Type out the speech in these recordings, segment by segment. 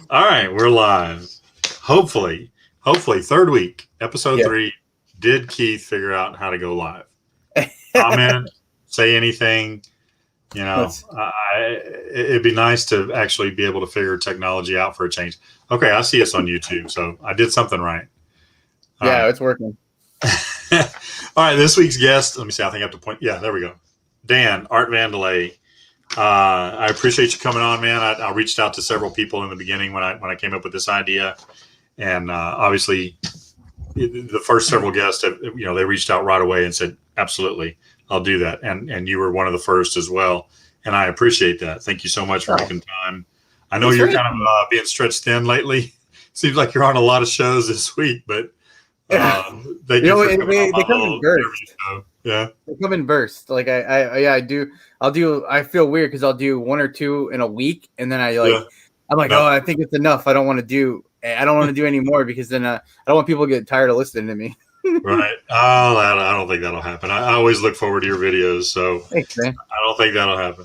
All right, we're live. Hopefully, third week, episode 3. Did Keith figure out how to go live? Comment, say anything. You know, it'd be nice to actually be able to figure technology out for a change. Okay, I see us on YouTube, so I did something right. All right. It's working. All right, this week's guest. Let me see. I think I have to point. Yeah, there we go. Dan, Art Vandelay. I appreciate you coming on, man. I reached out to several people in the beginning when I came up with this idea, and obviously, the first several guests, they reached out right away and said, "Absolutely, I'll do that." And you were one of the first as well, and I appreciate that. Thank you so much for making time. I know you're kind of being stretched thin lately. Seems like you're on a lot of shows this week, but thank you for coming on my little interview show. Yeah, they come in bursts. Like I do. I feel weird because I'll do one or two in a week, and then I'm like, I think it's enough. I don't want to do any more because then I don't want people to get tired of listening to me. Right. Oh, I don't think that'll happen. I always look forward to your videos, so thanks, man. I don't think that'll happen.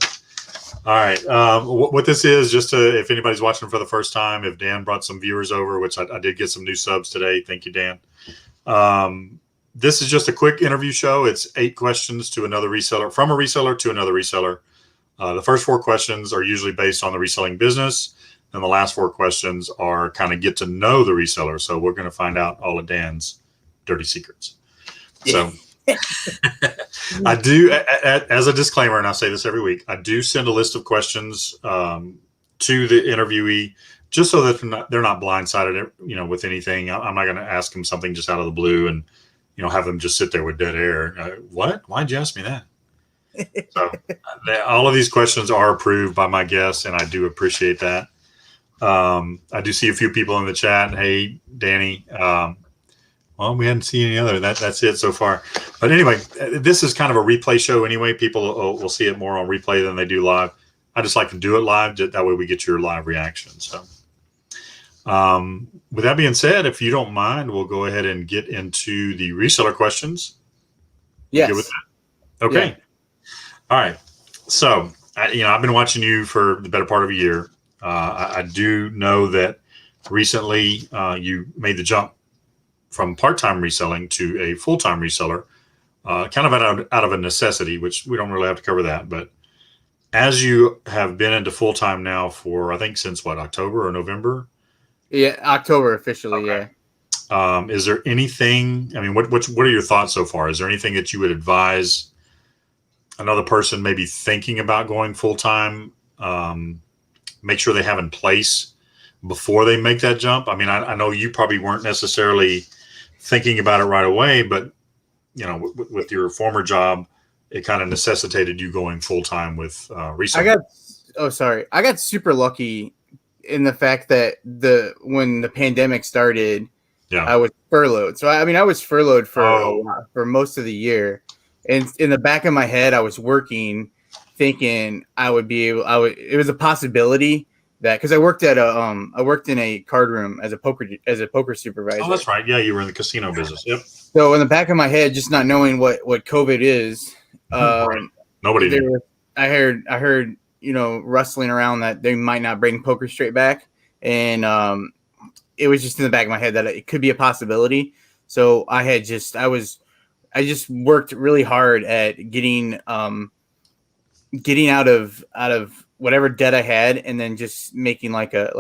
All right. What this is, just if anybody's watching for the first time, if Dan brought some viewers over, which I did get some new subs today. Thank you, Dan. This is just a quick interview show. It's 8 questions to another reseller, from a reseller to another reseller. The first 4 questions are usually based on the reselling business. And the last 4 questions are kind of get to know the reseller. So we're going to find out all of Dan's dirty secrets. So I do, as a disclaimer, and I say this every week, I do send a list of questions to the interviewee just so that they're not blindsided, with anything. I'm not going to ask them something just out of the blue and, have them just sit there with dead air. What? Why'd you ask me that? So all of these questions are approved by my guests, and I do appreciate that. I do see a few people in the chat. Hey, Danny. Well, we hadn't seen any other. That's it so far. But anyway, this is kind of a replay show anyway. People will see it more on replay than they do live. I just like to do it live. That way we get your live reaction. So with that being said, if you don't mind, we'll go ahead and get into the reseller questions. Yes. Good with that? Okay. Yeah. All right. So, I've been watching you for the better part of a year. I do know that recently you made the jump from part-time reselling to a full-time reseller, kind of out of a necessity, which we don't really have to cover that. But as you have been into full-time now for, I think, since what, October or November? Yeah, October officially. Okay. Yeah. Is there anything? I mean, what are your thoughts so far? Is there anything that you would advise another person maybe thinking about going full-time? Make sure they have in place before they make that jump. I mean, I know you probably weren't necessarily thinking about it right away, but with your former job, it kind of necessitated you going full-time with reselling. I got super lucky in the fact that when the pandemic started, I was furloughed. So I was furloughed for most of the year, and in the back of my head, I was working, thinking it was a possibility that, because I worked in a card room as a poker supervisor. Oh, that's right. Yeah, you were in the casino business. Yep. So in the back of my head, just not knowing what COVID is, right. Nobody knew. I heard rustling around that they might not bring poker straight back, and it was just in the back of my head that it could be a possibility. So I just worked really hard at getting out of whatever debt I had, and then just making like a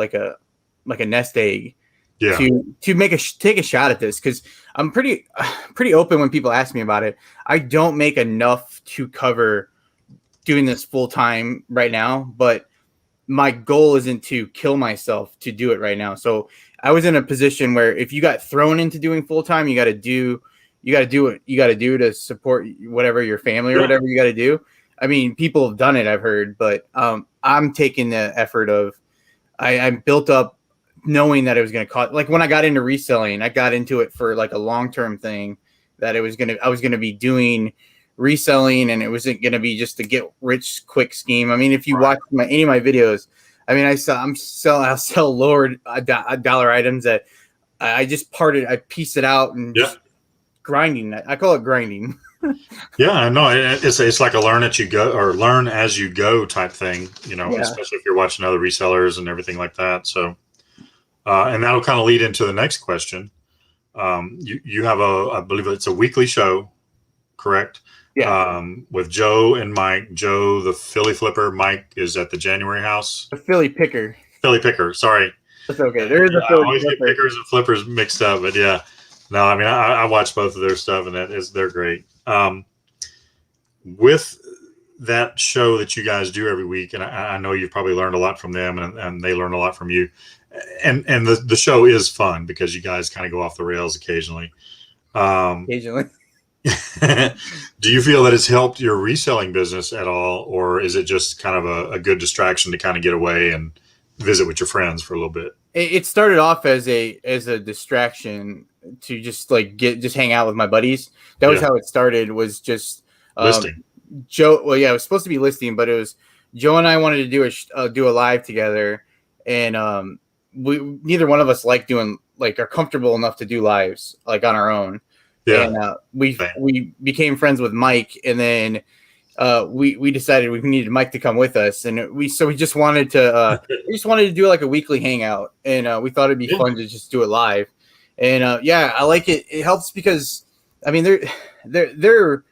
nest egg to take a shot at this, because I'm pretty open when people ask me about it. I don't make enough to cover doing this full time right now, but my goal isn't to kill myself to do it right now. So I was in a position where if you got thrown into doing full time, you got to do what you got to do to support whatever your family or whatever you got to do. I mean, people have done it, I've heard, but I'm taking the effort of I built up knowing that it was going to cost. Like when I got into reselling, I got into it for like a long-term thing that I was going to be doing reselling, and it wasn't going to be just a get rich quick scheme. I mean, if you watch any of my videos, I mean, I'll sell lower dollar items that I piece it out and just grinding. I call it grinding. Yeah, no, it's like a learn as you go type thing, especially if you're watching other resellers and everything like that. So And that'll kind of lead into the next question. You have I believe it's a weekly show, correct? Yeah. With Joe and Mike. Joe, the Philly flipper. Mike is at the January house. The Philly picker. Philly picker. Sorry. That's okay. There is a I Philly always flipper. get pickers and flippers mixed up, but yeah. No, I mean, I watch both of their stuff, and they're great. With that show that you guys do every week, and I know you've probably learned a lot from them, and they learn a lot from you. And the show is fun because you guys kind of go off the rails occasionally. Occasionally. Do you feel that it's helped your reselling business at all, or is it just kind of a good distraction to kind of get away and visit with your friends for a little bit? It started off as a distraction to just hang out with my buddies. That was how it started. Was just listing. Joe. Well, yeah, it was supposed to be listing, but it was Joe and I wanted to do a live together, and we neither one of us are comfortable enough to do lives like on our own. Yeah. And we became friends with Mike, and then we decided we needed Mike to come with us, and we just wanted to do like a weekly hangout, and we thought it'd be fun to just do it live. And I like it. It helps because I mean they're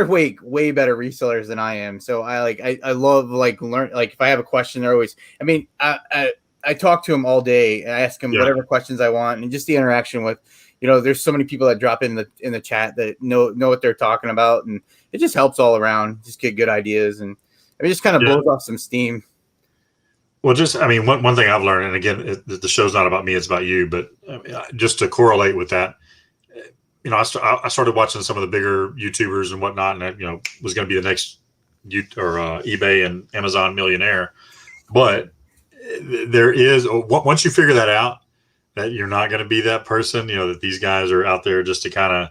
way better resellers than I am. So I love learn, if I have a question, they're always, I mean, I talk to them all day and I ask them whatever questions I want, and just the interaction with, there's so many people that drop in the chat that know what they're talking about, and it just helps all around. Just get good ideas, and I mean, just kind of blows off some steam. Well, one thing I've learned, and again, the show's not about me; it's about you. But just to correlate with that, I started watching some of the bigger YouTubers and whatnot, and was going to be the next eBay and Amazon millionaire. But there is, once you figure that out, that you're not going to be that person, that these guys are out there just to kind of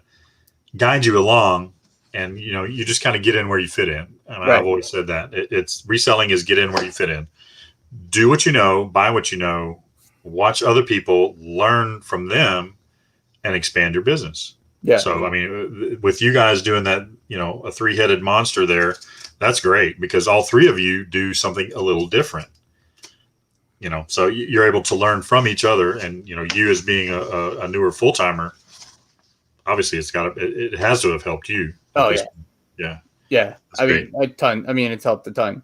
guide you along, and you just kind of get in where you fit in. And right. I've always said that it's reselling is get in where you fit in. Do what you know, buy what you know, watch other people, learn from them, and expand your business. Yeah. So I mean, with you guys doing that, a three-headed monster there, that's great because all three of you do something a little different. So you're able to learn from each other, and you as being a newer full timer, obviously it has to have helped you. Oh yeah. That's great. A ton. I mean, it's helped a ton.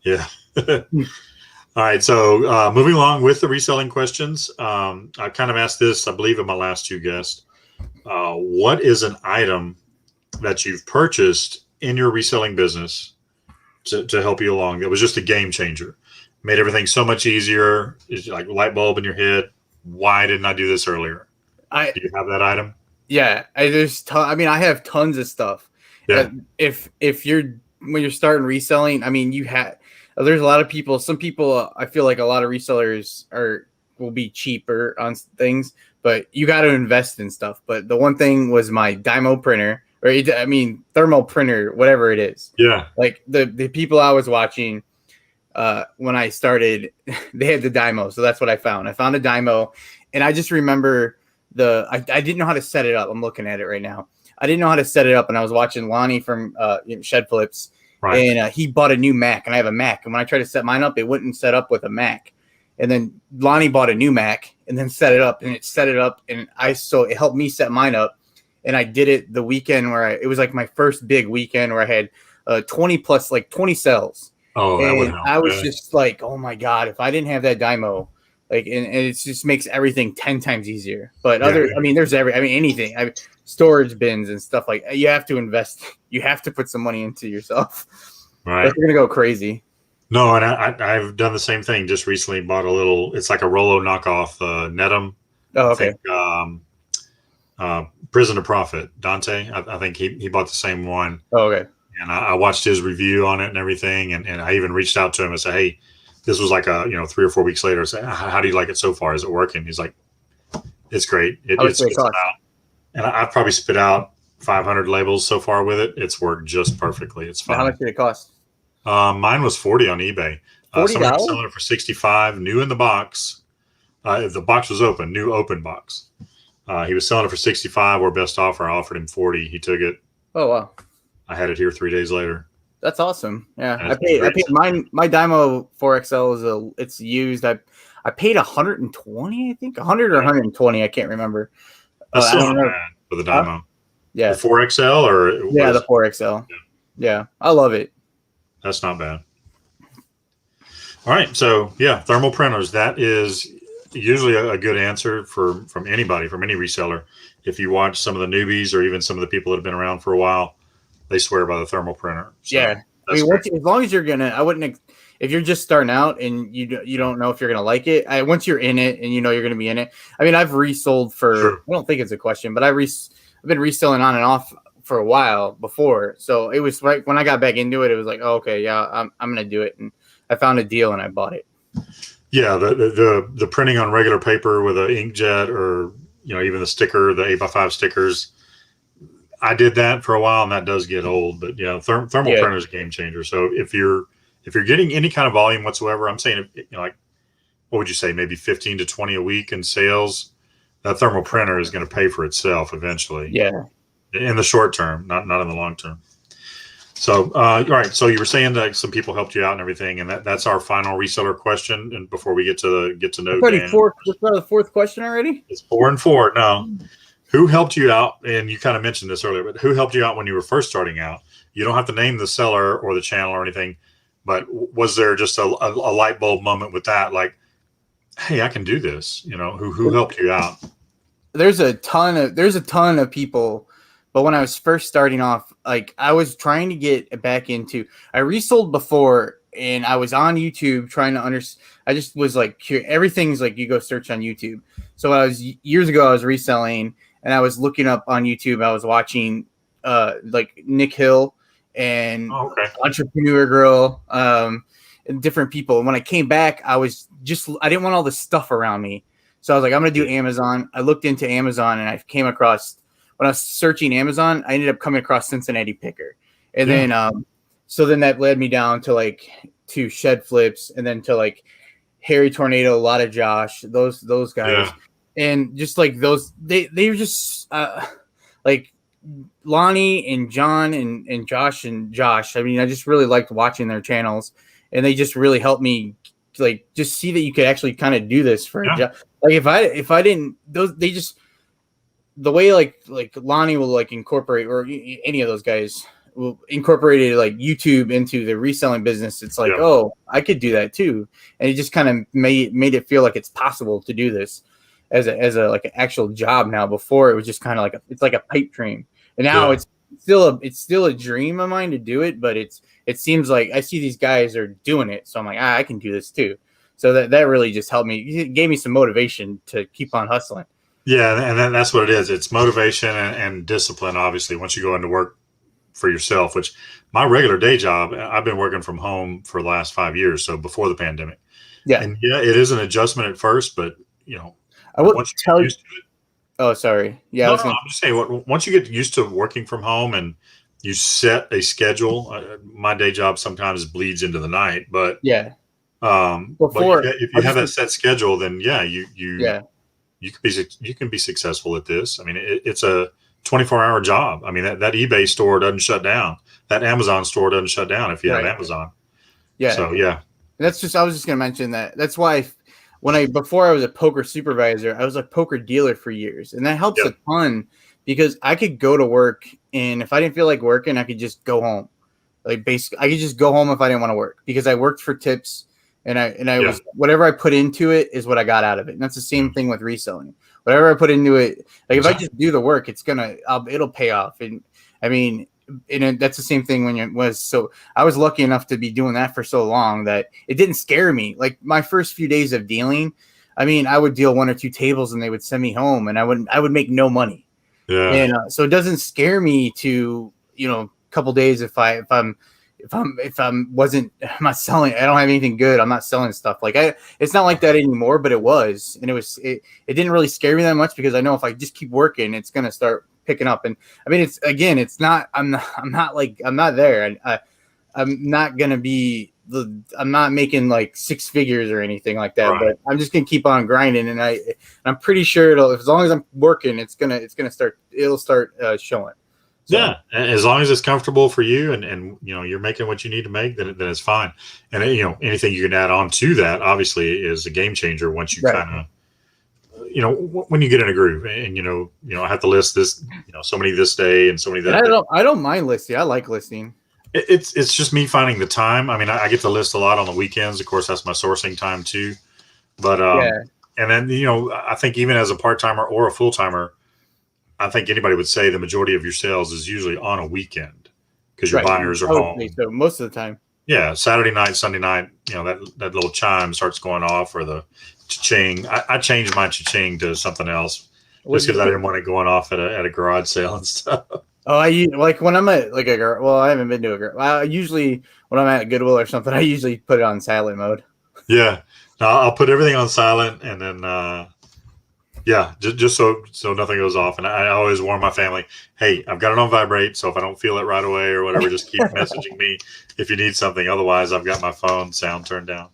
Yeah. All right. So moving along with the reselling questions, I kind of asked this, I believe, in my last two guests. What is an item that you've purchased in your reselling business to help you along that was just a game changer? Made everything so much easier. It's like a light bulb in your head. Why didn't I do this earlier? Do you have that item? Yeah, I have tons of stuff. Yeah. When you're starting reselling, I mean, there's a lot of people. Some people, I feel like a lot of resellers will be cheaper on things, but you got to invest in stuff. But the one thing was my Dymo printer, thermal printer, whatever it is. Yeah. Like the people I was watching. When I started, they had the Dymo, so that's what I found. I found a Dymo, and I just remember I didn't know how to set it up. I'm looking at it right now. I didn't know how to set it up, and I was watching Lonnie from Shed Flips, right. And he bought a new Mac, and I have a Mac. And when I tried to set mine up, it wouldn't set up with a Mac. And then Lonnie bought a new Mac, and then set it up, and it set it up, and it helped me set mine up. And I did it the weekend where it was like my first big weekend where I had 20 sales. Oh, and I was just like, oh my God, if I didn't have that Dymo, and it just makes everything 10 times easier. But there's anything, storage bins and stuff you have to invest. You have to put some money into yourself. Right. You're going to go crazy. No. And I've done the same thing. Just recently bought it's like a Rollo knockoff, Netum. Oh, okay. I think, Prison to Profit, Dante. I think he bought the same one. Oh, okay. And I watched his review on it and everything. And I even reached out to him and said, hey, this was like 3 or 4 weeks later. I said, how do you like it so far? Is it working? He's like, it's great. It spits it out. And I've probably spit out 500 labels so far with it. It's worked just perfectly. It's fine. How much did it cost? Mine was $40 on eBay. Somebody was selling it for $65, new in the box. The box was open, new open box. He was selling it for $65 or best offer. I offered him $40. He took it. Oh, wow. I had it here 3 days later. That's awesome. Yeah, I paid my Dymo 4XL it's used. I I paid 120, I think 100 or 120. I can't remember. That's I still don't not know. bad for the dyno. Yeah. The 4XL or Yeah, the 4XL. Yeah, I love it. That's not bad. All right, so yeah, thermal printers. That is usually a good answer from anybody, from any reseller. If you watch some of the newbies or even some of the people that have been around for a while, they swear by the thermal printer. So Yeah, I mean, as long as you're gonna, I wouldn't. If you're just starting out and you don't know if you're gonna like it, once you're in it and you know you're gonna be in it. I mean, I've resold for. Sure. I don't think it's a question, but I've been reselling on and off for a while before. So it was right when I got back into it. It was like, oh, okay, yeah, I'm gonna do it, and I found a deal and I bought it. Yeah, the printing on regular paper with an inkjet or even the sticker, the 8x5 stickers. I did that for a while, and that does get old. But thermal printer is a game changer. So if you're getting any kind of volume whatsoever, I'm saying like what would you say, maybe 15 to 20 a week in sales, that thermal printer is going to pay for itself eventually. Yeah, in the short term, not in the long term. So all right, so you were saying that some people helped you out and everything, and that's our final reseller question. And before we get to know Dan, the fourth question already. It's 4 and 4 now. Who helped you out? And you kind of mentioned this earlier, but who helped you out when you were first starting out? You don't have to name the seller or the channel or anything, but was there just a light bulb moment with that? Like, hey, I can do this. Who helped you out? There's a ton of people, but when I was first starting off, like I was trying to get back into. I resold before, and I was on YouTube trying to understand. I just was like, everything's like you go search on YouTube. So years ago, I was reselling. And I was looking up on YouTube. I was watching like Nick Hill and Entrepreneur Girl and different people. And when I came back, I didn't want all this stuff around me. So I was like, I'm going to do Amazon. I looked into Amazon and I came across, when I was searching Amazon, I ended up coming across Cincinnati Picker. And then, so then that led me down to Shed Flips and then to like Harry Tornado, a lot of Josh, those guys. Yeah. And just like those, they were just like Lonnie and John and Josh and Josh. I mean, I just really liked watching their channels, and they just really helped me like just see that you could actually kind of do this for a job. Like if I didn't, they just the way like Lonnie will like incorporate, or any of those guys will incorporate like YouTube into the reselling business. It's like, oh, I could do that too, and it just kind of made it feel like it's possible to do this as a like an actual job now. Before it was just kind of like it's like a pipe dream, and now it's still a dream of mine to do it. But it seems like I see these guys are doing it, so I'm like, I can do this too. So that really just helped me. It gave me some motivation to keep on hustling. Yeah, and then that's what it is. It's motivation and discipline. Obviously, once you go into work for yourself, which my regular day job, I've been working from home for the last 5 years, so before the pandemic. Yeah, and it is an adjustment at first, but I would tell you. Oh, sorry. Yeah, I'm just saying. Once you get used to working from home and you set a schedule, my day job sometimes bleeds into the night. But before, if you have that set schedule, then you can be successful at this. I mean, it's a 24-hour job. I mean, that eBay store doesn't shut down. That Amazon store doesn't shut down if you have Amazon. Yeah. So I was just going to mention that. That's why. Before I was a poker supervisor, I was a poker dealer for years, and that helps a ton because I could go to work, and if I didn't feel like working, I could just go home. Like basically, I could just go home if I didn't want to work because I worked for tips, and I was whatever I put into it is what I got out of it. And that's the same thing with reselling. Whatever I put into it, like if I just do the work, it'll pay off. And I mean. And that's the same thing so I was lucky enough to be doing that for so long that it didn't scare me. Like my first few days of dealing, I mean, I would deal 1 or 2 tables and they would send me home and I would make no money. Yeah. And so it doesn't scare me to, a couple days if I'm not selling, I don't have anything good. I'm not selling stuff it's not like that anymore, but it was, and it didn't really scare me that much because I know if I just keep working, it's going to start picking up. And I mean, I'm not there. I'm not going to be I'm not making like 6 figures or anything like that, but I'm just going to keep on grinding. And I'm pretty sure as long as I'm working, it'll start showing. So. Yeah, as long as it's comfortable for you, and you're making what you need to make, then it's fine. And anything you can add on to that, obviously, is a game changer once you kind of. When you get in a groove, and I have to list this, so many this day and so many that. And I don't mind listing. I like listing. It's just me finding the time. I mean, I get to list a lot on the weekends. Of course, that's my sourcing time too. But and then I think even as a part timer or a full timer, I think anybody would say the majority of your sales is usually on a weekend because your buyers are home. So most of the time. Yeah, Saturday night, Sunday night, that little chime starts going off, or the cha-ching. I changed my cha-ching to something else just because I didn't want it going off at a garage sale and stuff. Oh, I like when I'm at like a girl. Well, I haven't been to a girl. I usually when I'm at Goodwill or something, I usually put it on silent mode. Yeah, no, I'll put everything on silent, and then just so nothing goes off. And I always warn my family, hey, I've got it on vibrate, so if I don't feel it right away or whatever, just keep messaging me if you need something. Otherwise, I've got my phone sound turned down.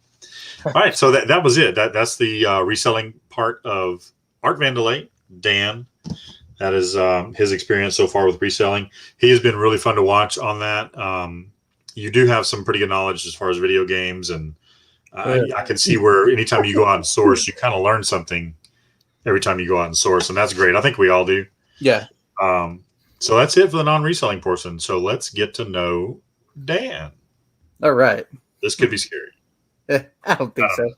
All right, so that was it. That's the reselling part of Art Vandelay. Dan. That is his experience so far with reselling. He has been really fun to watch on that. You do have some pretty good knowledge as far as video games, and I can see where anytime you go out and source, you kind of learn something every time you go out and source, and that's great. I think we all do. Yeah. So that's it for the non-reselling portion. So let's get to know Dan. All right. This could be scary. I don't think so.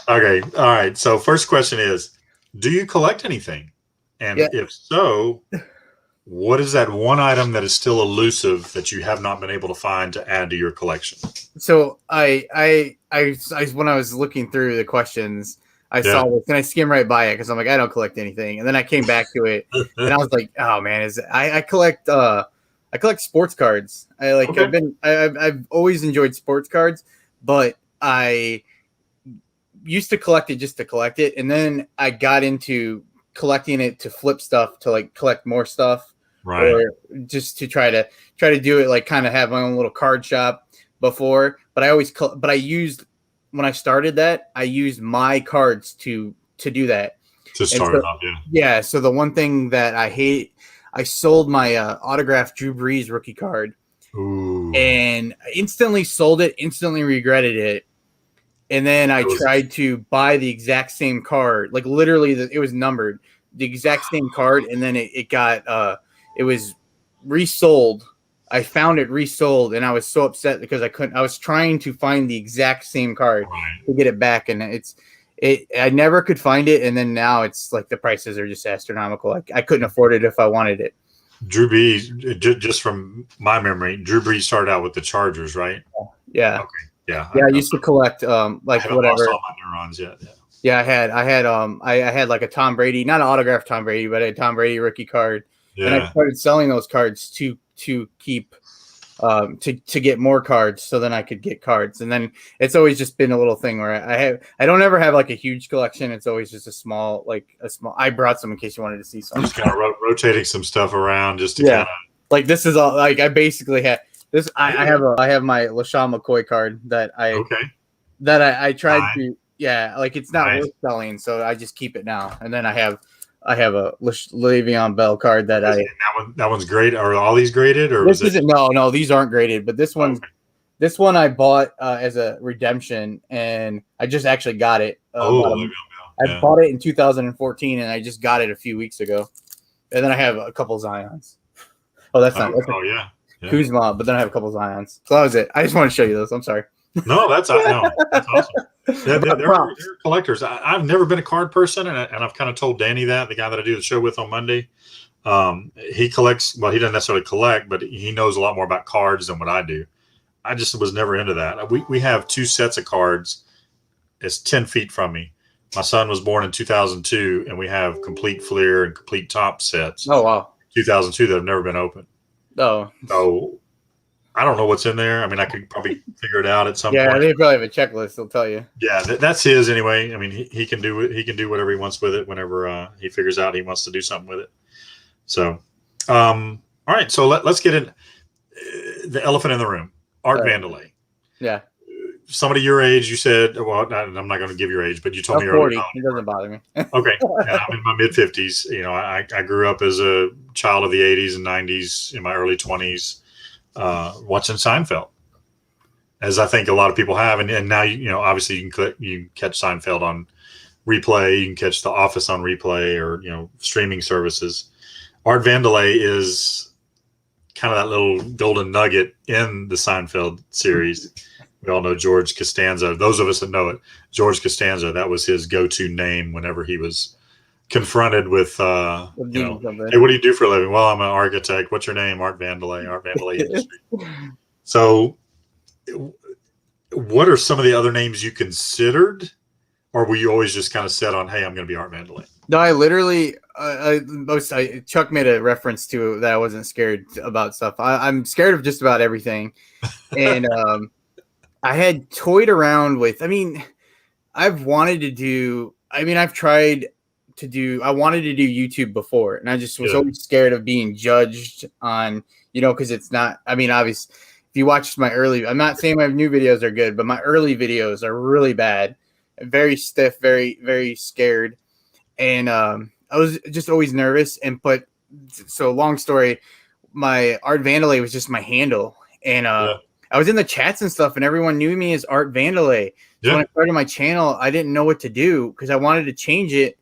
Okay. All right. So first question is, do you collect anything? And if so, what is that one item that is still elusive that you have not been able to find to add to your collection? So I when I was looking through the questions, I saw this and I skimmed right by it because I'm like, I don't collect anything. And then I came back to it and I was like, oh man, I collect sports cards. I've always enjoyed sports cards, but I used to collect it just to collect it, and then I got into collecting it to flip stuff, to like collect more stuff, right? Or just to try to do it, like kind of have my own little card shop before. But I used when I started that, I used my cards to do that. To start it up, yeah. So the one thing that I sold my autographed Drew Brees rookie card. Ooh. And instantly sold it, instantly regretted it. And then I tried to buy the exact same card, like literally it was numbered, the exact same card. And then it was resold. I found it resold and I was so upset because I was trying to find the exact same card to get it back. And I never could find it. And then now it's like the prices are just astronomical. I couldn't afford it if I wanted it. Drew Brees, just from my memory, Drew Brees started out with the Chargers, right? Yeah. Okay. Yeah. Yeah. I used to collect like I whatever. Lost all my neurons yet. Yeah. I had like a Tom Brady, not an autographed Tom Brady, but a Tom Brady rookie card. Yeah. And I started selling those cards to keep to get more cards, so then I could get cards. And then it's always just been a little thing where I don't ever have like a huge collection. It's always just a small. I brought some in case you wanted to see some. Just kind of rotating some stuff around just to kind of. Like this is all. Like I basically have this. I have my LaShawn McCoy card that I tried to. Yeah, like it's not worth selling, so I just keep it now. And then I have a Le'Veon Bell card that that one's great. Are all these graded, or this isn't? No, these aren't graded. But this one I bought as a redemption, and I just actually got it. I bought it in 2014, and I just got it a few weeks ago. And then I have a couple Zions. Oh, that's not. Yeah. Kuzma, but then I have a couple Zions. So that was it. I just want to show you those. I'm sorry. No, that's awesome. They're collectors. I've never been a card person, and I've kind of told Danny that, the guy that I do the show with on Monday. He collects. Well, he doesn't necessarily collect, but he knows a lot more about cards than what I do. I just was never into that. We have two sets of cards. It's 10 feet from me. My son was born in 2002, and we have complete Fleer and complete top sets. Oh wow! 2002 that have never been opened. Oh. So I don't know what's in there. I mean, I could probably figure it out at some point. Yeah, they probably have a checklist. They'll tell you. Yeah, that's his anyway. I mean, he can do it. He can do whatever he wants with it whenever he figures out he wants to do something with it. So, all right. So let's get in the elephant in the room. Art Vandelay. Yeah. somebody your age, you said, well, I'm not going to give your age, but you told me I'm earlier. 40. It doesn't bother me. Okay. And I'm in my mid 50s. You know, I grew up as a child of the 80s and 90s in my early 20s, watching Seinfeld, as I think a lot of people have. And now, you know, obviously you can catch Seinfeld on replay. You can catch The Office on replay or, you know, streaming services. Art Vandelay is kind of that little golden nugget in the Seinfeld series. We all know George Costanza. Those of us that know it, George Costanza, that was his go-to name whenever he was confronted with, you know, hey, what do you do for a living? Well, I'm an architect. What's your name? Art Vandelay, Art Vandelay Industry. So what are some of the other names you considered? Or were you always just kind of set on, hey, I'm going to be Art Vandelay? No, I literally, Chuck made a reference to that I wasn't scared about stuff. I'm scared of just about everything. And I had toyed around with, I mean, I've wanted to do, I mean, I've tried to do, I wanted to do YouTube before, and I just was always scared of being judged on, you know, because it's not, I mean, obviously, if you watch my early, I'm not saying my new videos are good, but my early videos are really bad, very stiff, very, very scared. And I was just always nervous. And but so long story, my Art Vandelay was just my handle. And I was in the chats and stuff, and everyone knew me as Art Vandelay. So when I started my channel, I didn't know what to do because I wanted to change it.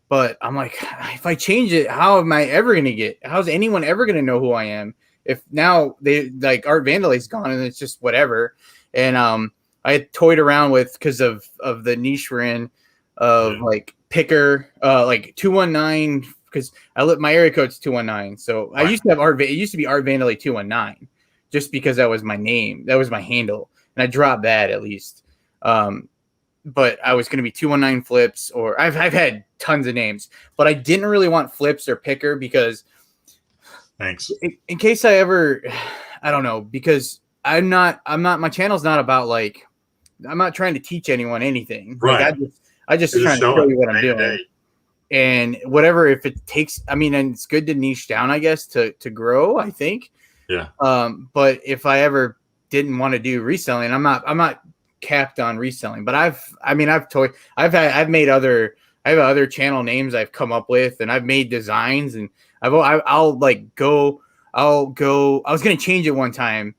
But I'm like, if I change it, how am I ever going to get? How's anyone ever going to know who I am? If now they like Art Vandelay's gone and it's just whatever. And I had toyed around with because of the niche we're in of like picker, like 219 because my area code's 219. So I used to have it used to be Art Vandelay 219 just because that was my name, that was my handle, and I dropped that at least. But I was going to be 219 flips, or I've had tons of names, but I didn't really want flips or picker because in case I ever, I don't know, because I'm not my channel's not about like, I'm not trying to teach anyone anything. Right. Like I just trying to show you what I'm doing. And whatever, if it takes, I mean, and it's good to niche down, I guess, to grow, I think. Yeah. But if I ever didn't want to do reselling, I'm not capped on reselling, but I have other channel names I've come up with, and I've made designs, and I was going to change it one time.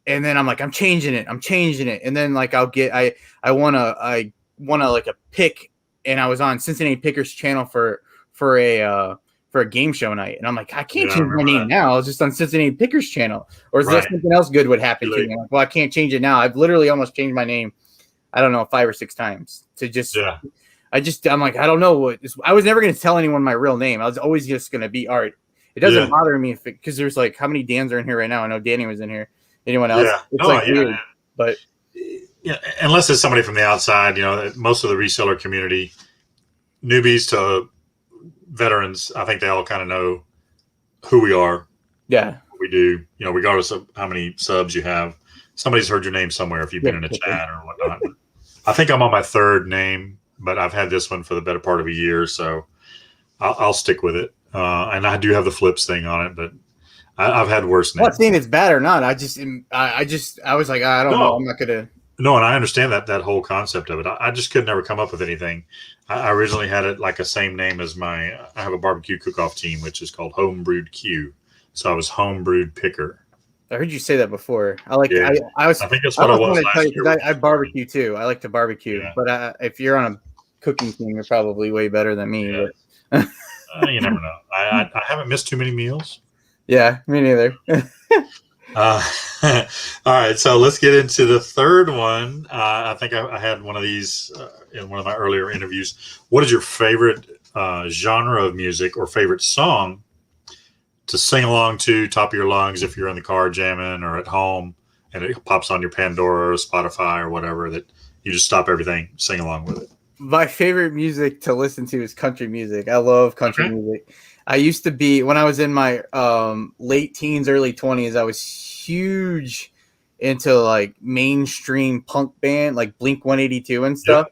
And then I'm like, I'm changing it. And then like I want to like a pick, and I was on Cincinnati Pickers channel for a game show night. And I'm like, I can't change my name now. I was just on Cincinnati Pickers channel. Or is there something else good would happen to me? I'm like, well, I can't change it now. I've literally almost changed my name, I don't know, 5 or 6 times to just, I'm like, I don't know I was never going to tell anyone my real name. I was always just going to be Art. It doesn't bother me because there's like, how many Dans are in here right now? I know Danny was in here. Anyone else? Yeah. It's weird, but unless it's somebody from the outside, you know, most of the reseller community, newbies to veterans, I think they all kind of know who we are. Yeah. What we do, you know, regardless of how many subs you have. Somebody's heard your name somewhere if you've been in a chat or whatnot. I think I'm on my 3rd name, but I've had this one for the better part of a year, so I'll stick with it. And I do have the flips thing on it, but I've had worse names. I'm not saying it's bad or not. I was like, I don't know. I'm not gonna. No, and I understand that whole concept of it. I just could never come up with anything. I originally had it like a same name as I have a barbecue cook-off team, which is called Homebrewed Q. So I was Homebrewed Picker. I heard you say that before. I think that's what I was last year. I barbecue too. I like to barbecue, but if you're on a cooking team, you're probably way better than me. Yeah. But you never know. I haven't missed too many meals. Yeah, me neither. All right, so let's get into the 3rd one. I think I had one of these in one of my earlier interviews. What is your favorite genre of music or favorite song to sing along to, top of your lungs, if you're in the car jamming or at home and it pops on your Pandora or Spotify or whatever, that you just stop everything, sing along with it? My favorite music to listen to is country music. I love country music. I used to be, when I was in my late teens, early 20s, I was huge into like mainstream punk band, like Blink 182 and stuff.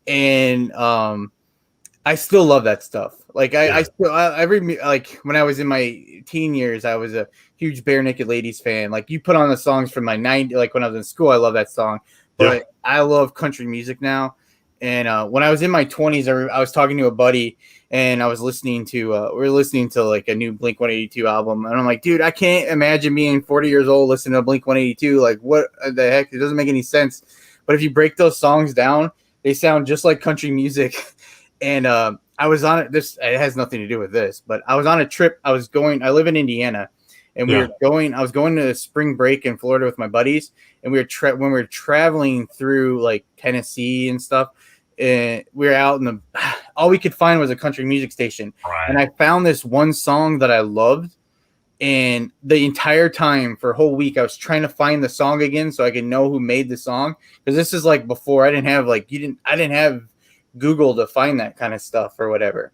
And I still love that stuff. Like I still, like when I was in my teen years, I was a huge Bare Naked Ladies fan. Like you put on the songs from my 90s, like when I was in school, I love that song. but I love country music now. And when I was in my 20s, I was talking to a buddy, and I was listening to we were listening to like a new Blink 182 album, and I'm like, dude, I can't imagine being 40 years old listening to Blink 182. Like, what the heck? It doesn't make any sense. But if you break those songs down, they sound just like country music. And I was on it. It has nothing to do with this, but I was on a trip. I live in Indiana, and I was going to spring break in Florida with my buddies, and when we were traveling through like Tennessee and stuff, and we were out in all we could find was a country music station. Right. And I found this one song that I loved, and the entire time for a whole week I was trying to find the song again so I could know who made the song, because this is like before I didn't have Google to find that kind of stuff or whatever.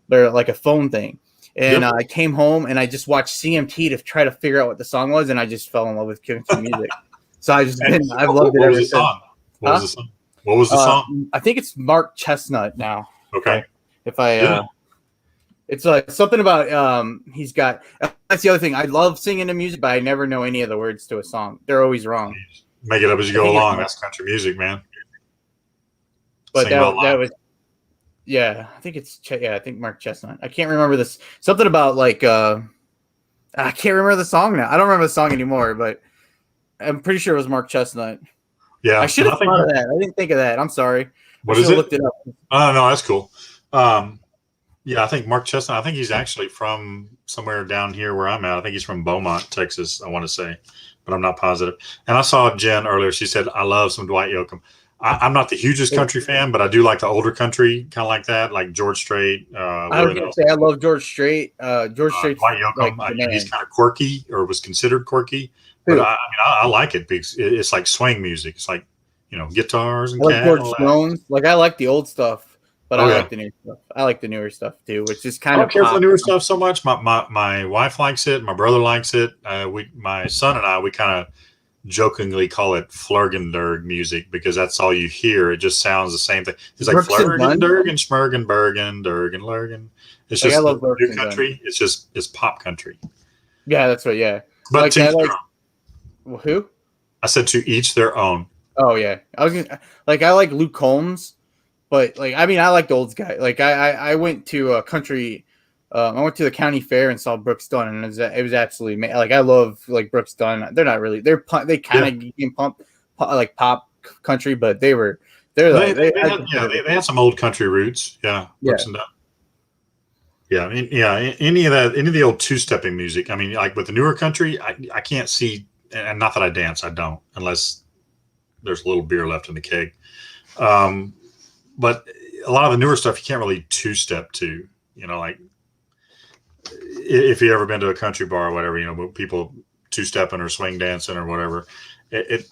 They're like a phone thing. And I came home and I just watched CMT to try to figure out what the song was, and I just fell in love with country music. So I've loved it ever since. What was the song? What was the song? I think it's Mark Chestnut now. Okay. It's something about he's got. That's the other thing. I love singing the music, but I never know any of the words to a song. They're always wrong. Make it up as you go along. That's country music, man. But that was. Yeah, I think I think Mark Chestnut. I can't remember this. Something about like I can't remember the song now. I don't remember the song anymore, but I'm pretty sure it was Mark Chestnut. Yeah, I should have thought of that. I didn't think of that. I'm sorry. What is it? Looked it up. Oh no, that's cool. Yeah, I think Mark Chestnut. I think he's actually from somewhere down here where I'm at. I think he's from Beaumont, Texas. I want to say, but I'm not positive. And I saw Jen earlier. She said, "I love some Dwight Yoakam." I'm not the hugest country fan, but I do like the older country, kind of like that, like George Strait. I was going to say I love George Strait. George Strait. Dwight Yoakam, he's kind of quirky, or was considered quirky. But I like it because it's like swing music. It's like, guitars and like George Jones. Like, I like the old stuff, but I like the new stuff. I like the newer stuff too, which is kind of. I don't care for the newer stuff so much. My wife likes it. My brother likes it. My son and I, we kind of jokingly call it Flurgenberg music because that's all you hear. It just sounds the same thing. It's like Flurgenberg and Schmergenbergen, Durgen, Lurgen. It's just new country. It's pop country. Yeah, that's what. Yeah, but like, to each their own. Who? I said to each their own. Oh yeah, I like Luke Combs, but I like the old guy. Like I went to a country. I went to the county fair and saw Brooks Dunn, and it was absolutely I love like Brooks Dunn. They're not really they kind of pump like pop country, but they had some old country roots. Yeah, Brooks and Dunn. Yeah, any of the old two-stepping music. I mean, like with the newer country, I can't see, and not that I dance, I don't, unless there's a little beer left in the keg. But a lot of the newer stuff you can't really two-step to. Like. If you ever been to a country bar or whatever, people two-stepping or swing dancing or whatever, it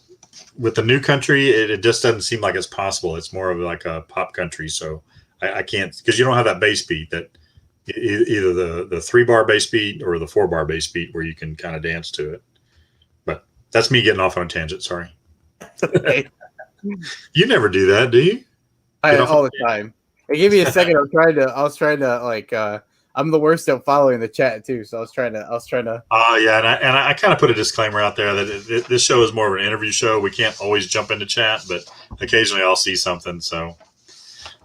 with the new country, it just doesn't seem like it's possible. It's more of like a pop country. So I can't, because you don't have that bass beat, that either the 3-bar bass beat or the 4-bar bass beat where you can kind of dance to it. But that's me getting off on a tangent. Sorry. You never do that, do you? All the time. Hey, give me a second. I was trying to I'm the worst at following the chat too, so I was trying to. Yeah, and I kind of put a disclaimer out there that this show is more of an interview show. We can't always jump into chat, but occasionally I'll see something. So,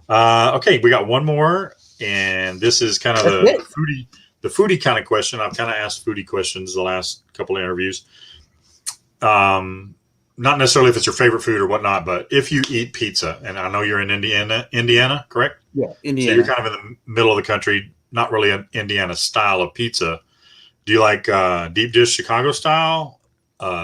okay, we got one more, and this is kind of the foodie kind of question. I've kind of asked foodie questions the last couple of interviews. Not necessarily if it's your favorite food or whatnot, but if you eat pizza, and I know you're in Indiana, correct? Yeah, Indiana. So you're kind of in the middle of the country. Not really an Indiana style of pizza. Do you like deep dish Chicago style,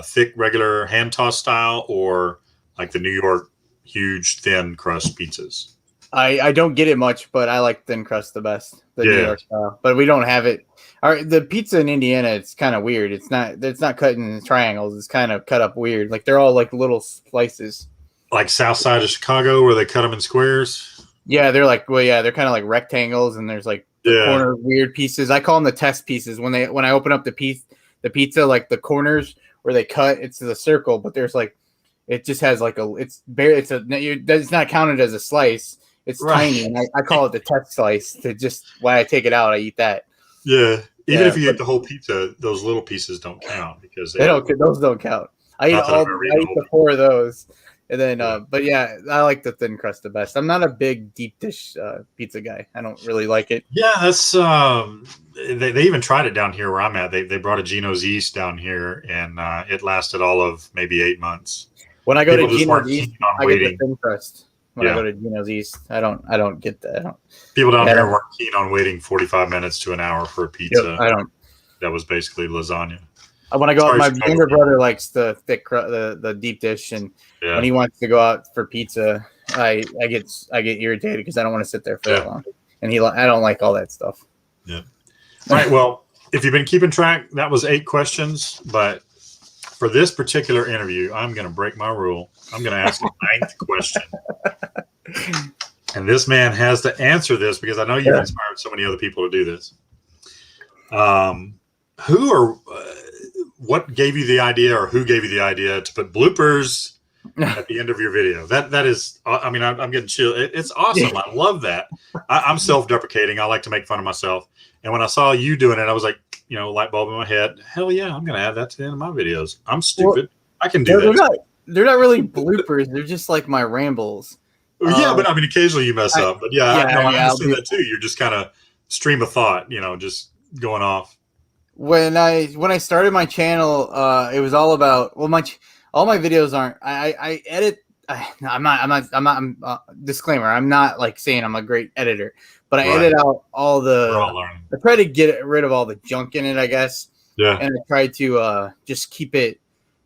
thick regular hand toss style, or like the New York huge thin crust pizzas? I don't get it much, but I like thin crust the best, New York style. But we don't have it. The pizza in Indiana, it's kind of weird. It's not cut in triangles. It's kind of cut up weird. Like they're all like little slices. Like south side of Chicago, where they cut them in squares. Yeah, they're they're kind of like rectangles, and there's like corner weird pieces. I call them the test pieces. When I open up the pizza, like the corners where they cut, it's the circle, but there's like, it just has like it's not counted as a slice. It's tiny, and I call it the test slice. When I take it out, I eat that. Yeah, even if you eat the whole pizza, those little pieces don't count because those don't count. I eat the 4 of those. And then, but yeah, I like the thin crust the best. I'm not a big deep dish pizza guy. I don't really like it. Yeah, that's they even tried it down here where I'm at. They brought a Geno's East down here, and it lasted all of maybe 8 months. When I go People to just Geno's weren't East, keen on I get waiting. the thin crust. When I go to Geno's East, I don't get that. People down here weren't keen on waiting 45 minutes to an hour for a pizza. Yep, I don't. That was basically lasagna. When I go out, my younger brother likes the thick, the deep dish, and when he wants to go out for pizza, I get irritated because I don't want to sit there for that long, and I don't like all that stuff. Yeah. All right. Well, if you've been keeping track, that was 8 questions, but for this particular interview, I'm going to break my rule. I'm going to ask a 9th question, and this man has to answer this because I know you've inspired so many other people to do this. What gave you the idea, or who gave you the idea to put bloopers at the end of your video? That is, I mean, I'm getting chill. It's awesome. I love that. I'm self-deprecating. I like to make fun of myself. And when I saw you doing it, I was like, light bulb in my head. Hell yeah, I'm going to add that to the end of my videos. I'm stupid. I can do that. They're not really bloopers. They're just like my rambles. Yeah, but I mean, occasionally you mess up. But I understand that too. You're just kind of stream of thought, just going off. When I started my channel, it was all about all my videos aren't. I edit. I'm not. Disclaimer: I'm not like saying I'm a great editor, but I edit out all the. We're all learning. I try to get rid of all the junk in it, I guess. Yeah. And I try to just keep it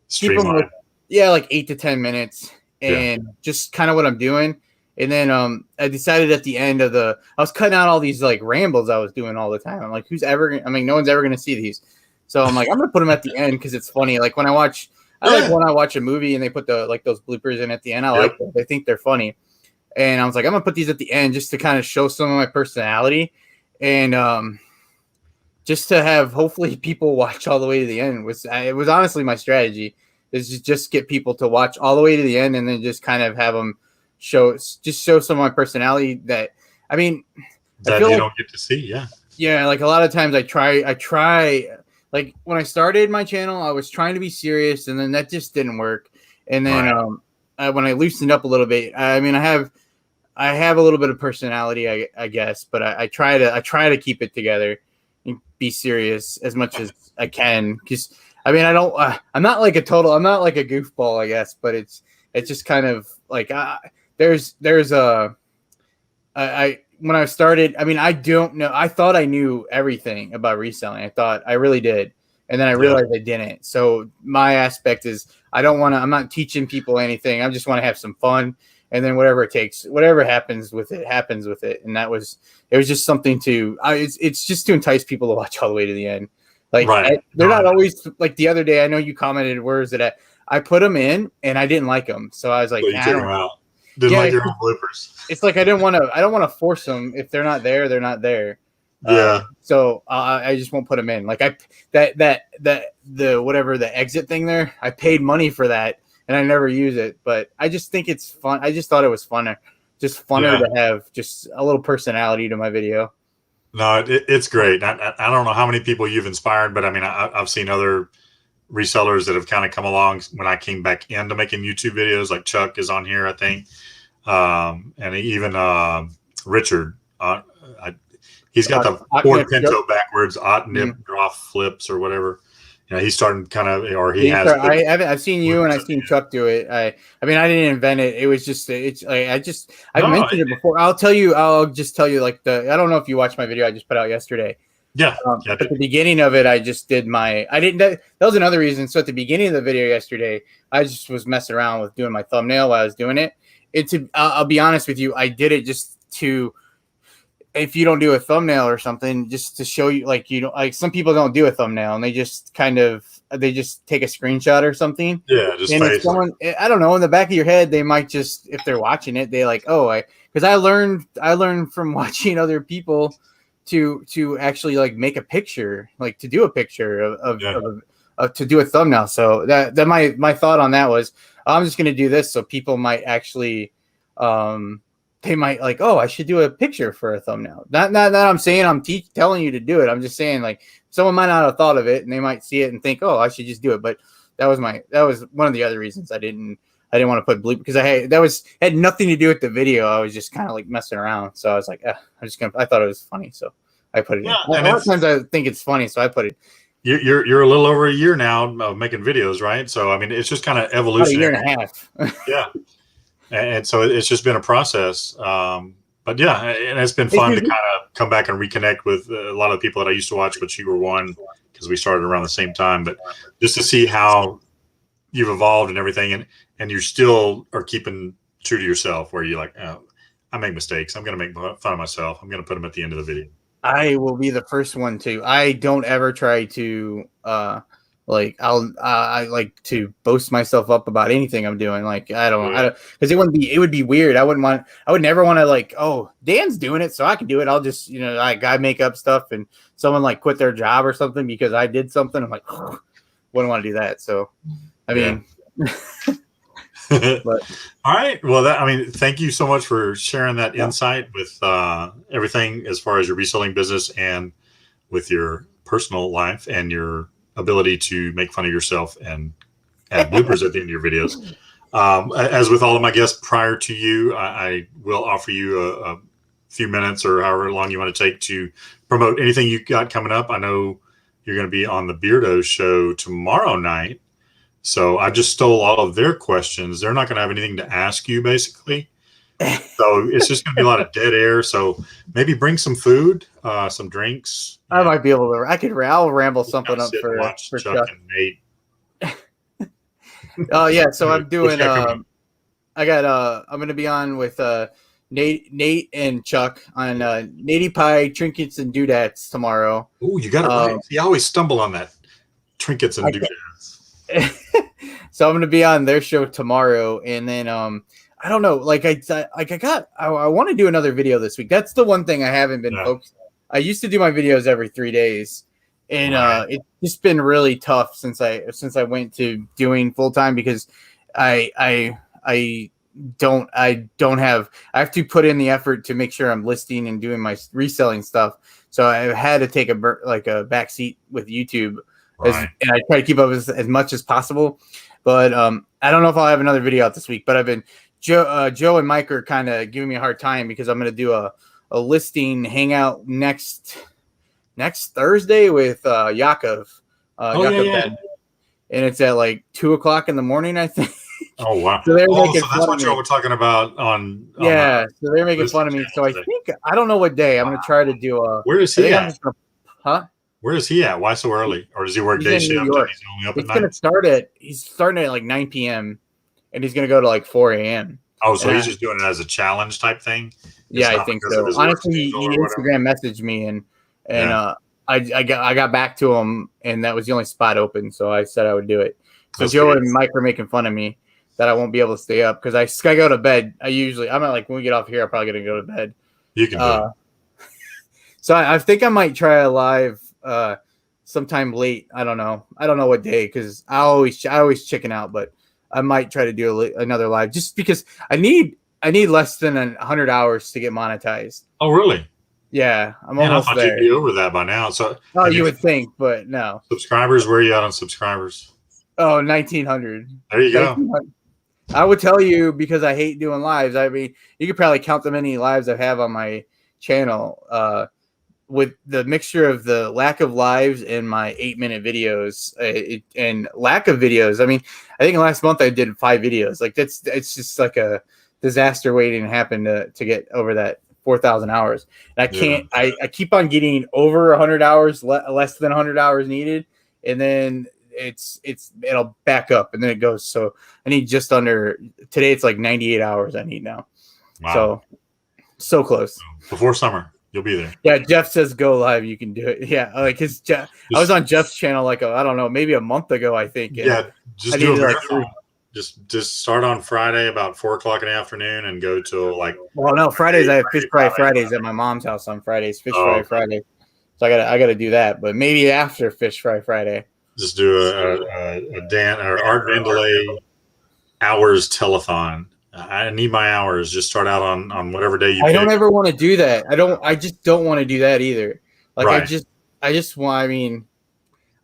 streamlined. Like 8 to 10 minutes, and just kind of what I'm doing. And then I decided at the end of I was cutting out all these like rambles I was doing all the time. I'm like, no one's ever going to see these. So I'm like, I'm going to put them at the end because it's funny. Like when I watch a movie and they put those bloopers in at the end. I like them. They think they're funny. And I was like, I'm going to put these at the end just to kind of show some of my personality. And just to have hopefully people watch all the way to the end. It was honestly my strategy is just get people to watch all the way to the end and then just kind of have them show some of my personality that you don't get to see. Like a lot of times I try like when I started my channel I was trying to be serious and then that just didn't work, and then when I loosened up a little bit, I have a little bit of personality, I guess, but I try to keep it together and be serious as much as I can, because I'm not like a goofball, I guess, but it's just kind of like when I started, I don't know. I thought I knew everything about reselling. I thought I really did. And then I realized I didn't. So my aspect is I'm not teaching people anything. I just want to have some fun. And then whatever it takes, whatever happens with it, happens with it. And it was just something it's just to entice people to watch all the way to the end. Like they're not always like the other day. I know you commented, where is it at? I put them in and I didn't like them. So I was like, I don't know. Didn't like your own bloopers. It's like I don't want to force them. If they're not there, they're not there. So I just won't put them in. Like the exit thing there, I paid money for that and I never use it. But I just think it's fun. I just thought it was funner to have just a little personality to my video. No, it's great. I don't know how many people you've inspired, but I've seen other resellers that have kind of come along when I came back into making YouTube videos. Like Chuck is on here, I think. And even Richard, he's got the Ford Pinto backwards, nip drop flips or whatever. He's starting kind of, or he has. I've seen you and I've seen Chuck do it. I didn't invent it. It was just, I mentioned it before. I'll just tell you like I don't know if you watched my video I just put out yesterday. Yeah. At the beginning of it, I just did that was another reason. So at the beginning of the video yesterday, I just was messing around with doing my thumbnail while I was doing it. I'll be honest with you, I did it just to, if you don't do a thumbnail or something, just to show you, like some people don't do a thumbnail and they just take a screenshot or something. Yeah, just and if someone, I don't know, in the back of your head, they might just, if they're watching it, they like, because I learned from watching other people to actually like make a picture, like to do a picture of to do a thumbnail. So that my thought on that was, I'm just going to do this so people might actually, they might like, I should do a picture for a thumbnail. Not that I'm saying I'm telling you to do it. I'm just saying like someone might not have thought of it and they might see it and think, I should just do it. But that was one of the other reasons I didn't I didn't want to put bleep because had nothing to do with the video. I was just kind of like messing around. So I was like, I thought it was funny, so I put it in. A lot of times I think it's funny, so I put it. You're a little over a year now of making videos, right? So I mean, it's just kind of evolutionary. About a year and a half. Yeah, and so it's just been a process. But yeah, and it's been fun to kind of come back and reconnect with a lot of the people that I used to watch, but you were one because we started around the same time. But just to see how you've evolved and everything, and you still are keeping true to yourself, where you're like, oh, I make mistakes. I'm going to make fun of myself. I'm going to put them at the end of the video. I will be the first one to. I don't ever try to I like to boast myself up about anything I'm doing. Like I don't because it would be weird. I would never want to like, oh, Dan's doing it, so I can do it. I'll just, I make up stuff and someone like quit their job or something because I did something. I'm like, oh, wouldn't want to do that. So I mean but all right. Well, thank you so much for sharing that insight with everything as far as your reselling business and with your personal life and your ability to make fun of yourself and add bloopers at the end of your videos. As with all of my guests prior to you, I will offer you a few minutes or however long you want to take to promote anything you got coming up. I know you're going to be on the Beardo show tomorrow night. So I just stole all of their questions. They're not going to have anything to ask you, basically. So it's just going to be a lot of dead air. So maybe bring some food, some drinks. I might be able to. I'll ramble something up for Chuck and Nate. Oh yeah, so I'm doing. I'm going to be on with Nate and Chuck on Natey Pie Trinkets and Doodads tomorrow. Oh, you got it right. See, I always stumble on that. Trinkets and Doodads. So I'm going to be on their show tomorrow, and then I don't know, I want to do another video this week. That's the one thing I haven't been focused on. I used to do my videos every 3 days, and it's just been really tough since I went to doing full time because I have to put in the effort to make sure I'm listing and doing my reselling stuff. So I had to take a back seat with YouTube. And I try to keep up as much as possible, but I don't know if I'll have another video out this week. But I've been Joe and Mike are kind of giving me a hard time because I'm going to do a listing hangout next Thursday with Yakov, and it's at like 2:00 in the morning, I think. Oh wow! So they're making so that's what y'all were talking about on. Yeah, so they're making fun of me. So I don't know what day I'm going to try to do. Where is he at? Huh? Where is he at? Why so early? Or does he work day shift? He's only up at night? He's starting at like 9 p.m. and he's going to go to like 4 a.m. Oh, so he's just doing it as a challenge type thing? Yeah, I think so. Honestly, he Instagram messaged me and I got back to him, and that was the only spot open, so I said I would do it. So Joe and Mike are making fun of me that I won't be able to stay up because I go to bed. I'm not like when we get off here, I'm probably going to go to bed. You can do it. So I think I might try a live sometime late. I don't know what day because I always chicken out, but I might try to do another live just because I need less than 100 hours to get monetized. Oh, really? Yeah, I'm almost there. You'd be over that by now. So you would think, but no. Subscribers, where are you at on subscribers? Oh, 1,900. There you go. I would tell you because I hate doing lives. I mean, you could probably count the many lives I have on my channel. With the mixture of the lack of lives and my 8-minute videos and lack of videos. I mean, I think last month I did 5 videos. Like it's just like a disaster waiting to happen to get over that 4,000 hours. And I can't, I keep on getting over 100 hours, less than 100 hours needed. And then it'll back up and then it goes. So I need just under today. It's like 98 hours I need now. Wow. So close before summer. You'll be there. Yeah, Jeff says go live. You can do it. Yeah, like I was on Jeff's channel like I don't know, maybe a month ago, I think. Yeah, just do a marathon. Just start on Friday about 4:00 in the afternoon and go till like. Well, no, Fridays I have Fish Fry Fridays at my mom's house on Fridays. Fish Fry Friday, so I gotta do that. But maybe after Fish Fry Friday. Just do a Dan or Art Vandelay hours telethon. I need my hours. Just start out on whatever day you pick. I don't ever want to do that. I just don't want to do that either. Like I just want, I mean,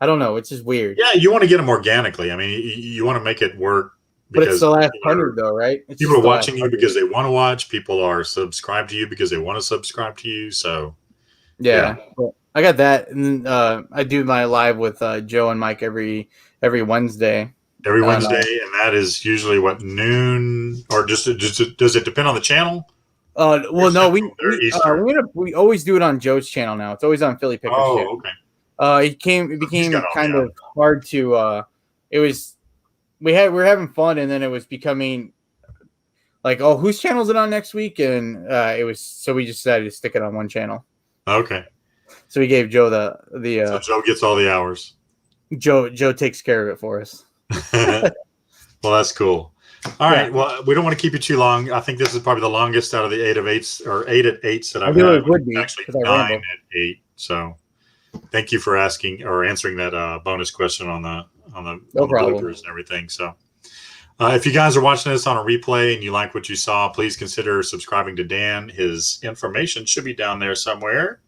I don't know. It's just weird. Yeah. You want to get them organically. I mean, you want to make it work But it's the last 100 though, right? It's people are watching you because they want to watch. People are subscribed to you because they want to subscribe to you. So yeah. Well, I got that, and I do my live with Joe and Mike every Wednesday. Every Wednesday, and that is usually what, noon, or just does it depend on the channel? Well, no, we always do it on Joe's channel now. It's always on Philly Picker's channel. Okay. It became kind of hard to. It was we were having fun, and then it was becoming like, oh, whose channel is it on next week? And it was, so we just decided to stick it on one channel. Okay. So we gave Joe the. So Joe gets all the hours. Joe takes care of it for us. Well, that's cool. All right. Well, we don't want to keep you too long. I think this is probably the longest out of the 8 at 8s that I've had. It would be actually 9 at 8. So thank you for asking or answering that bonus question on the bloopers and everything. So if you guys are watching this on a replay and you like what you saw, please consider subscribing to Dan. His information should be down there somewhere.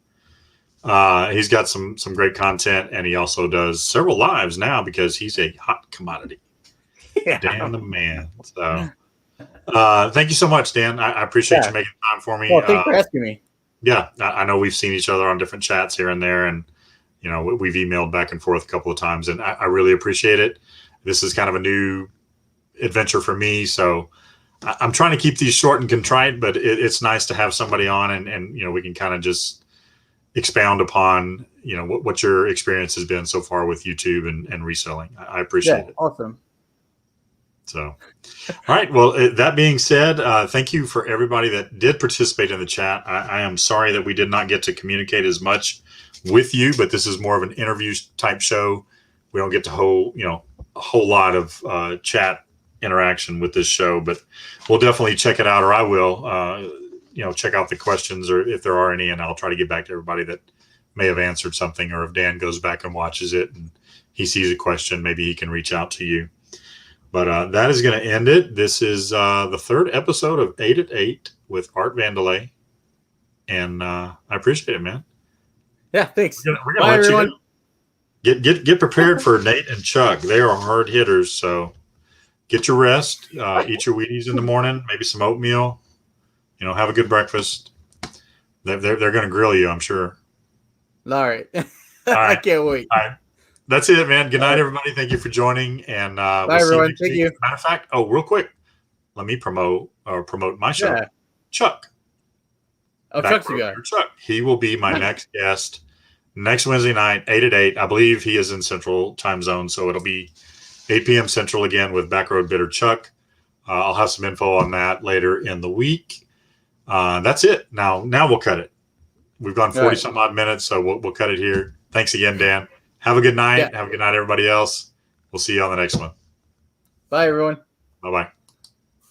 He's got some great content, and he also does several lives now because he's a hot commodity. Yeah. Dan the man. So thank you so much, Dan. I appreciate you making time for me. Well, thanks for asking me. Yeah, I know we've seen each other on different chats here and there, and we've emailed back and forth a couple of times, and I really appreciate it. This is kind of a new adventure for me, so I'm trying to keep these short and contrite, but it's nice to have somebody on, and we can kind of just expound upon what your experience has been so far with YouTube and reselling. I appreciate it. Awesome. So, all right. Well, that being said, thank you for everybody that did participate in the chat. I am sorry that we did not get to communicate as much with you, but this is more of an interview type show. We don't get to a whole lot of chat interaction with this show, but we'll definitely check it out, or I will. Check out the questions, or if there are any, and I'll try to get back to everybody that may have answered something, or if Dan goes back and watches it and he sees a question, maybe he can reach out to you. But that is going to end it. This is the third episode of 8 at 8 with Art Vandelay, and I appreciate it, man. Yeah, thanks. We're gonna Bye, let everyone. You go. Get prepared for Nate and Chuck. They are hard hitters, so get your rest. Eat your Wheaties in the morning, maybe some oatmeal. Have a good breakfast. They're going to grill you, I'm sure. All right. I can't wait. All right. That's it, man. Good night, everybody. Thank you for joining. And bye, everyone. Thank you. Matter of fact, real quick, let me promote my show. Yeah. Chuck. Oh, Chuck's the guy. Chuck. He will be my next guest next Wednesday night, 8 at 8. I believe he is in Central Time Zone, so it'll be 8 p.m. Central again with Backroad Bitter Chuck. I'll have some info on that later in the week. That's it. Now we'll cut it. We've gone 40 some odd minutes, so we'll cut it here. Thanks again, Dan. Have a good night. Yeah. Have a good night, everybody else. We'll see you on the next one. Bye, everyone. Bye-bye.